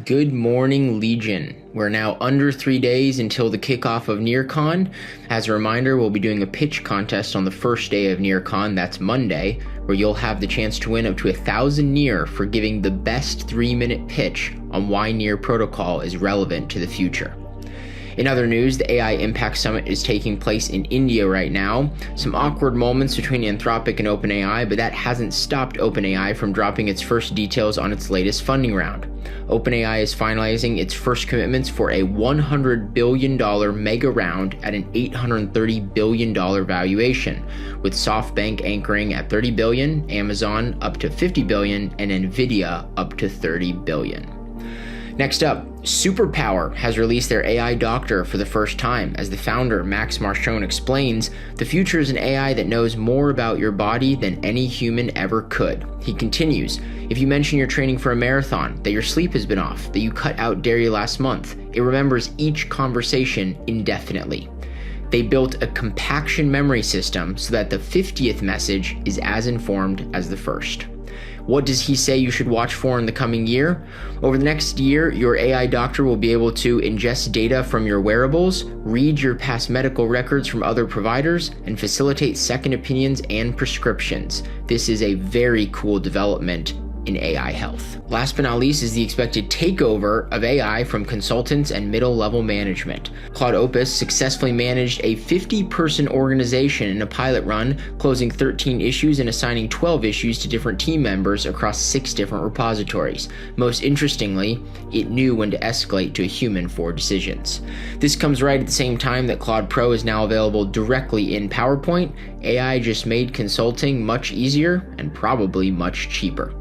Good morning, Legion. We're now under 3 days until the kickoff of NearCon. As a reminder, we'll be doing a pitch contest on the first day of NearCon, that's Monday, where you'll have the chance to win up to 1,000 Near for giving the best 3-minute pitch on why Near Protocol is relevant to the future. In other news, the AI Impact Summit is taking place in India right now. Some awkward moments between Anthropic and OpenAI, but that hasn't stopped OpenAI from dropping its first details on its latest funding round. OpenAI is finalizing its first commitments for a $100 billion mega round at an $830 billion valuation, with SoftBank anchoring at $30 billion, Amazon up to $50 billion, and Nvidia up to $30 billion. Next up, Superpower has released their AI doctor for the first time. As the founder, Max Marchone, explains, the future is an AI that knows more about your body than any human ever could. He continues, if you mention you're training for a marathon, that your sleep has been off, that you cut out dairy last month, it remembers each conversation indefinitely. They built a compaction memory system so that the 50th message is as informed as the first. What does he say you should watch for in the coming year? Over the next year, your AI doctor will be able to ingest data from your wearables, read your past medical records from other providers, and facilitate second opinions and prescriptions. This is a very cool development in AI health. Last but not least is the expected takeover of AI from consultants and middle-level management. Claude Opus successfully managed a 50-person organization in a pilot run, closing 13 issues and assigning 12 issues to different team members across 6 different repositories. Most interestingly, it knew when to escalate to a human for decisions. This comes right at the same time that Claude Pro is now available directly in PowerPoint. AI just made consulting much easier and probably much cheaper.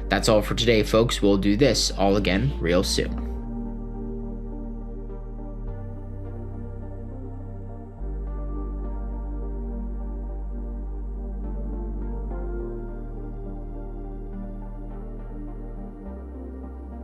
That's all for today, folks. We'll do this all again real soon.